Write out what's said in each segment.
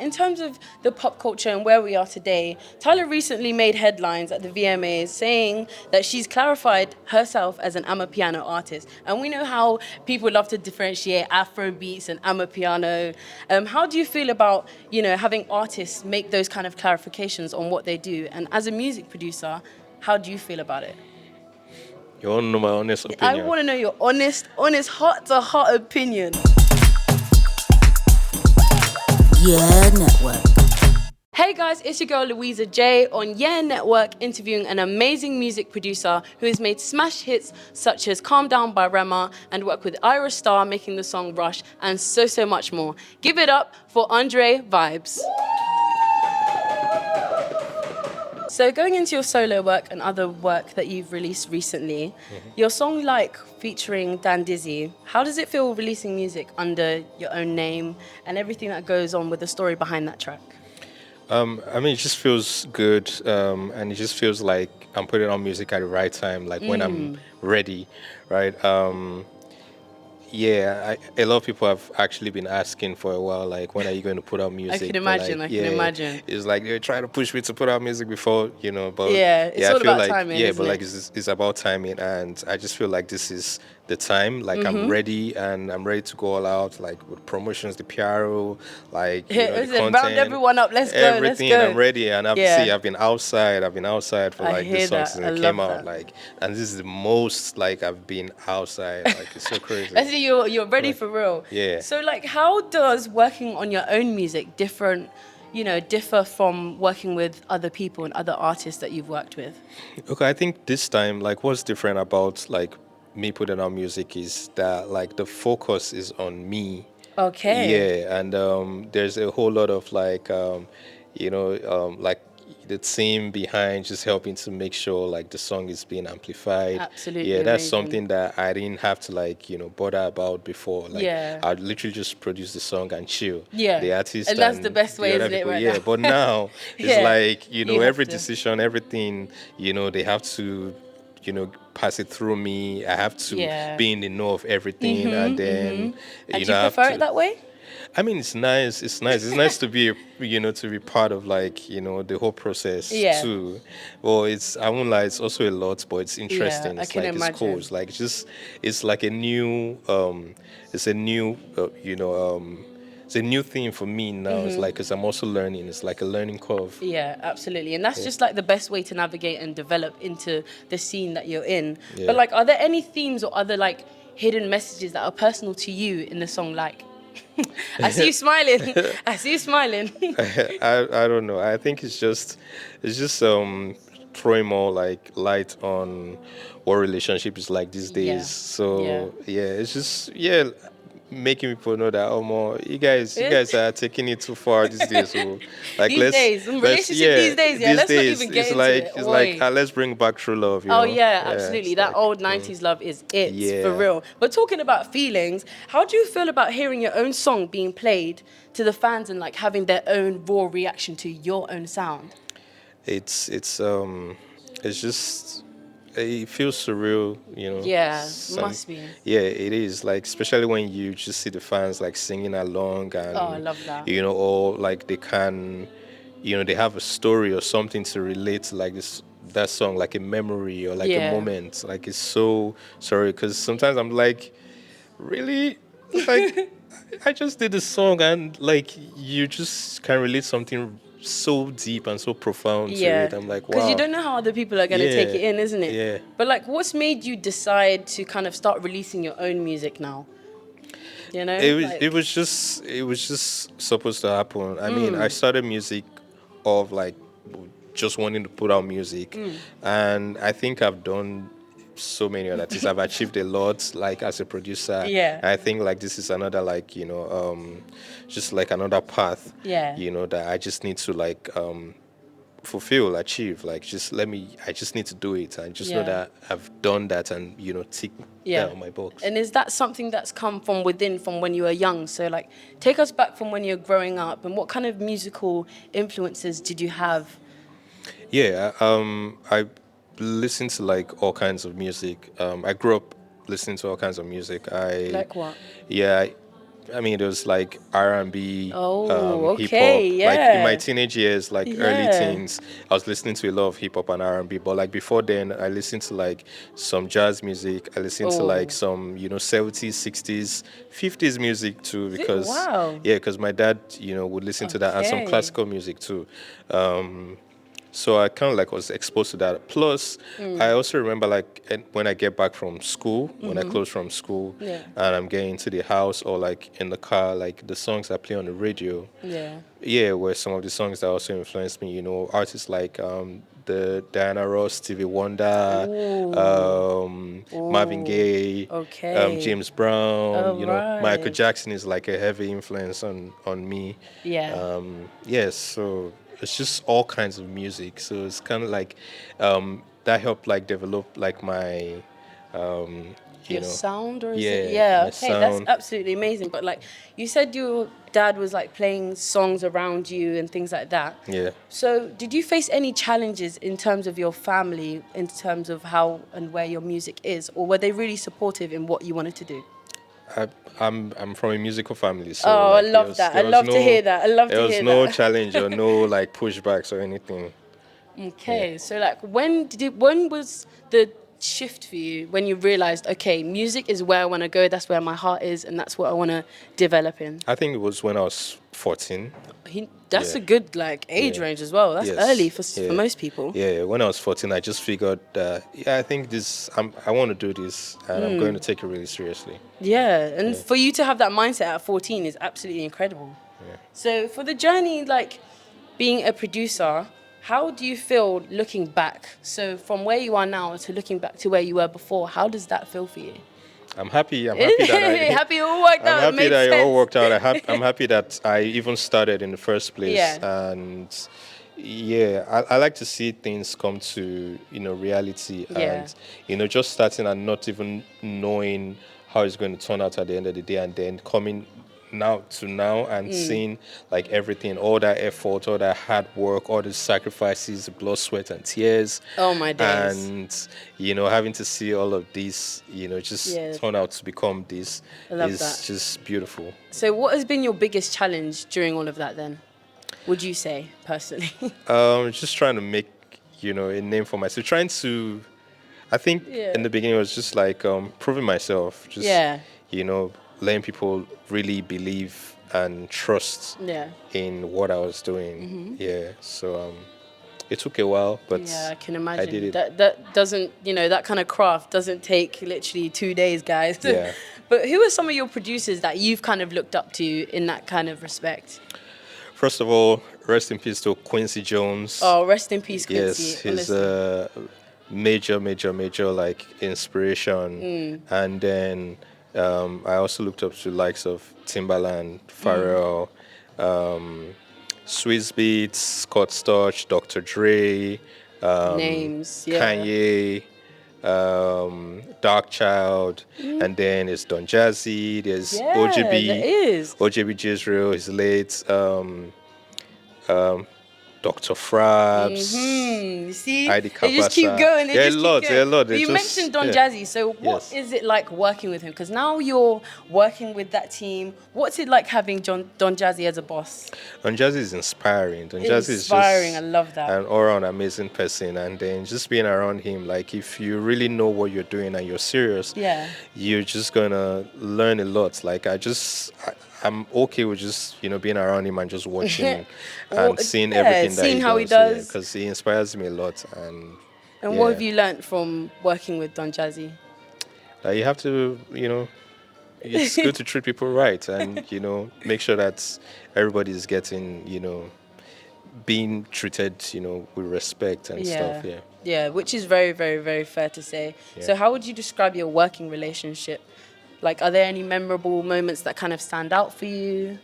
In terms of the pop culture and where we are today, Tyla recently made headlines at the VMAs saying that she's clarified herself as an Amapiano artist. And we know how people love to differentiate Afro beats and Amapiano. How do you feel about, having artists make those kind of clarifications on what they do? And as a music producer, how do you feel about it? You want to know my honest I opinion? want to know your honest, heart-to-heart opinion. Yeah Network. Hey guys, it's your girl YEEEAAH on Yeah Network, interviewing an amazing music producer who has made smash hits such as Calm Down by Rema and worked with Ira Star making the song Rush and so much more. Give it up for Andre Vibez. So going into your solo work and other work that you've released recently, your song Like featuring Dan Dizzy, how does it feel releasing music under your own name and everything that goes on with the story behind that track? It just feels good, and it just feels like I'm putting on music at the right time, like when I'm ready, right? A lot of people have actually been asking for a while, like, when are you going to put out music? I can imagine. It's like they're trying to push me to put out music before, but it's all I feel about like, timing, but isn't like it? it's about timing, and I just feel like this is the time, like I'm ready, and I'm ready to go all out, like with promotions, the PRO, like the content, round everyone up. Let's go. everything. Let's go. I'm ready, and I've been outside for I like hear this song that. since I it came love out, that. like, and this is the most like I've been outside, like it's so crazy. I see you're ready for real. Yeah. So like, how does working on your own music differ from working with other people and other artists that you've worked with? Okay, I think this time, like, what's different about like me putting out music is that like the focus is on me. Okay. Yeah, and there's a whole lot of like, like the team behind just helping to make sure like the song is being amplified. Absolutely Yeah, that's amazing. something that I didn't have to like, bother about before. Like, Yeah. I'd literally just produce the song and chill. Yeah. The artist And that's the best way, other isn't it, people, right yeah. now? But now it's Yeah. like, You have every to. decision, everything, they have to pass it through me. I have to Yeah. be in the know of everything, and then And do I you have prefer to. it that way? I mean, it's nice. It's nice. It's nice to be, to be part of like, the whole process Yeah. too. Well, I won't lie. It's also a lot, but it's interesting. I It's can like it's cool. imagine. It's like it's like a new, it's a new, it's a new thing for me now. It's like, because I'm also learning. It's like a learning curve. Yeah, absolutely. And that's just like the best way to navigate and develop into the scene that you're in. Yeah. But like, are there any themes or other like hidden messages that are personal to you in the song Like? I see you smiling. I see you smiling. I don't know. I think it's just throwing more like light on what relationship is like these days. Yeah. So it's just making people know that more you guys are taking it too far these days. So like These days, these days, let's not even get it's into like it. it's Oi. like let's bring back true love. Oh yeah, absolutely. it's That like, old 90s love is it, Yeah. for real. But talking about feelings, how do you feel about hearing your own song being played to the fans and like having their own raw reaction to your own sound? It's just it feels surreal. Yeah, must be. Yeah, it is. Like, especially when you just see the fans like singing along, and Oh, I love that. or like they can, they have a story or something to relate to, like that song, like a memory or like Yeah. a moment. Like, it's so sorry, because sometimes I'm like, really, like I just did a song, and like you just can relate something so deep and so profound to it. I'm like, wow. Because you don't know how other people are going to take it in, isn't it? Yeah. But like, what's made you decide to kind of start releasing your own music now? It was just supposed to happen. I mean, I started music of like just wanting to put out music, and I think I've done so many other things. I've achieved a lot, like as a producer. Yeah. I think like this is another like just like another path. Yeah. That I just need to like fulfill, achieve. Like, I just need to do it, and just know Yeah. that I've done that, and tick that on my box. And is that something that's come from within, from when you were young? So like, take us back from when you were growing up, and what kind of musical influences did you have? Yeah, I listen to like all kinds of music. I grew up listening to all kinds of music. Like what? Yeah, I mean, there was like R&B, Oh, hip hop. okay, Like in my yeah. teenage years, like early Yeah. teens, I was listening to a lot of hip hop and R&B. But like before then, I listened to like some jazz music. I listened to like Oh, some 70s, 60s, 50s music too because wow. yeah, because my dad would listen to that and some Okay. classical music too. So I kind of like was exposed to that. Plus, I also remember like when I get back from school, when I close from school, Yeah. and I'm getting to the house or like in the car, like the songs I play on the radio, Yeah. yeah, were some of the songs that also influenced me. Artists like the Diana Ross, Stevie Wonder, Ooh. Marvin Ooh. Gaye, Okay. James Brown. All Michael right. Jackson is like a heavy influence on me. Yeah. Yes, so it's just all kinds of music. So it's kind of like that helped like develop like my um, you Your know, sound, or is it? yeah, Yeah, my okay, that's sound. absolutely amazing. But like you said, your dad was like playing songs around you and things like that. Yeah. So, did you face any challenges in terms of your family, in terms of how and where your music is, or were they really supportive in what you wanted to do? I, I'm from a musical family, so Oh, I like love that. I there was love to hear no that. I love there to was hear no that. challenge or no like pushbacks or anything. Yeah. Okay, so like when was the shift for you when you realized, okay, music is where I want to go, that's where my heart is, and that's what I want to develop in? I think it was when I was 14. That's Yeah. a good like age Yeah. range as well. That's early Yes. for Yeah. most people. Yeah. When I was 14, I just figured, yeah, I think I want to do this, and I'm going to take it really seriously. Yeah, and Yeah. for you to have that mindset at 14 is absolutely incredible. Yeah. So for the journey, like being a producer, how do you feel looking back? So from where you are now to looking back to where you were before, how does that feel for you? I'm happy. I'm happy that Happy it all worked I'm out. It happy made that it all sense. worked out. I'm happy that I even started in the first place, Yeah. and yeah, I like to see things come to reality, Yeah. and just starting and not even knowing how it's going to turn out at the end of the day, and then coming now and seeing like everything, all that effort, all that hard work, all the sacrifices, the blood, sweat, and tears, Oh my days. and having to see all of this just Yeah. turn out to become this I love is that. just beautiful. So what has been your biggest challenge during all of that then? Would you say personally? Just trying to make a name for myself, trying to, I think in Yeah. the beginning it was just like proving myself, just Yeah. letting people really believe and trust Yeah. in what I was doing. Yeah, so it took a while, but Yeah, I can I did imagine. it. That doesn't, that kind of craft doesn't take literally 2 days, guys. Yeah. But who are some of your producers that you've kind of looked up to in that kind of respect? First of all, rest in peace to Quincy Jones. Oh, rest in peace, Yes, Quincy. he's Honestly. a major like inspiration. And then I also looked up to likes of Timbaland, Pharrell, Swizz Beatz, Scott Storch, Dr. Dre, Names, yeah. Kanye, Dark Child, and then it's Don Jazzy. There's Yeah, there is. OJB Jisrael, his late, Dr. Frabs, You see, Heidi they just keep Kapasa. going. They Yeah, a just lot, keep yeah, a going. lot. But They you just, mentioned Don yeah. Jazzy. So what Yes. is it like working with him? Because now you're working with that team. What's it like having Don Jazzy as a boss? Don Jazzy is inspiring. Don Jazzy is Inspiring. just I love that. an all-around amazing person, and then just being around him, like if you really know what you're doing and you're serious, Yeah. you're just gonna learn a lot. Like I'm okay with just being around him and just watching Well, and seeing yeah, everything that seeing he how he does. does. Because he inspires me a lot, and And yeah, what have you learnt from working with Don Jazzy? you have to it's good to treat people right, and make sure that everybody is getting being treated with respect and stuff. Yeah. Yeah, which is very, very, very fair to say. Yeah. So how would you describe your working relationship? Like, are there any memorable moments that kind of stand out for you?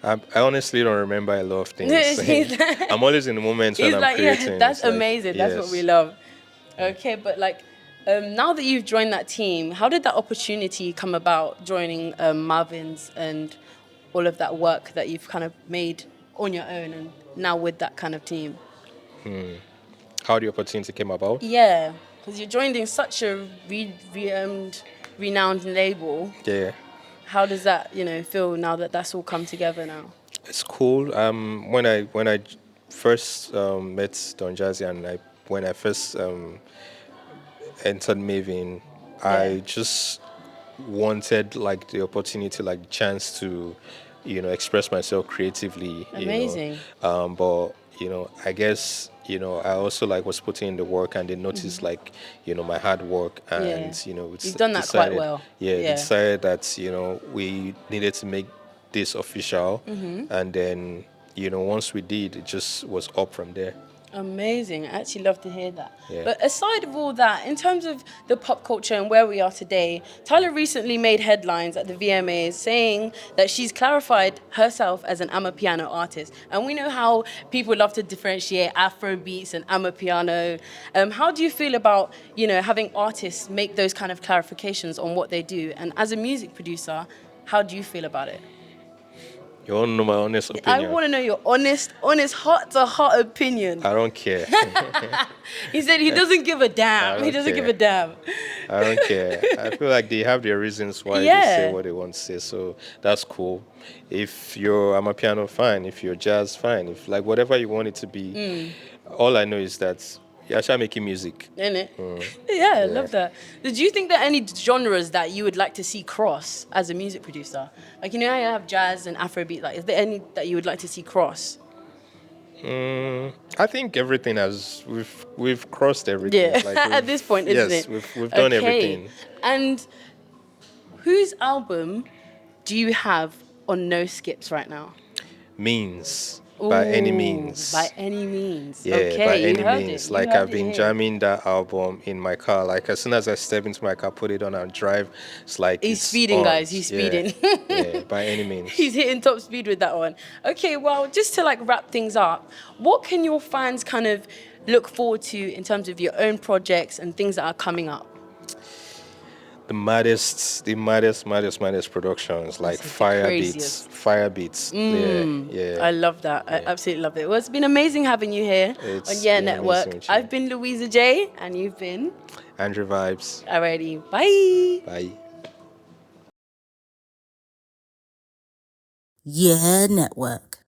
I honestly don't remember a lot of things. He's I'm always in the moments when I'm like, creating. yeah, that's It's like, amazing. That's what yes. we love. Okay, but like, now that you've joined that team, how did that opportunity come about, joining Marvin's and all of that work that you've kind of made on your own and now with that kind of team? How the opportunity came about? Yeah, because you joined in such a renowned label. Yeah. How does that, feel now that that's all come together now? It's cool. When I first met Don Jazzy and when I first entered Maven, Yeah. I just wanted like the opportunity, like the chance to, express myself creatively. Amazing. But I guess I also like was putting in the work, and they noticed like my hard work, and Yeah. it's You've done that quite decided, well. yeah, they Yeah. decided that we needed to make this official, and then once we did, it just was up from there. Amazing. I actually love to hear that. Yeah. But aside of all that, in terms of the pop culture and where we are today, Tyla recently made headlines at the VMAs saying that she's clarified herself as an Amapiano artist. And we know how people love to differentiate Afro beats and Amapiano. How do you feel about, having artists make those kind of clarifications on what they do? And as a music producer, how do you feel about it? You want to know my honest I opinion? want to know your honest, heart-to-heart opinion. I don't care. He said he doesn't give a damn. He doesn't give a damn. I don't care. I feel like they have their reasons why they Yeah. say what they want to say, so that's cool. If you're I'm a piano, fine. If you're jazz, fine. If like whatever you want it to be, all I know is that you're actually making music. Innit? Yeah, I love that. Do you think there are any genres that you would like to see cross as a music producer? Like, how you have jazz and Afrobeat. Like, is there any that you would like to see cross? I think everything we've crossed everything. Yeah, Like at this point, isn't yes, it? we've done everything. And whose album do you have on no skips right now? Means. By any Ooh, means. By any means. Yeah, Okay, by you any heard means. it. Like You heard I've been it here. jamming that album in my car. Like as soon as I step into my car, put it on and drive, it's like He's it's speeding, on. guys. He's speeding. Yeah, by any means. He's hitting top speed with that one. Okay, well, just to like wrap things up, what can your fans kind of look forward to in terms of your own projects and things that are coming up? The maddest productions, like This is the craziest. fire beats. Yeah. I love that. I absolutely love it. Well, it's been amazing having you here It's on Yeah been Network. amazing with you. I've been Louisa J, and you've been Andrew Vibes. alrighty. Bye. Bye. Yeah Network.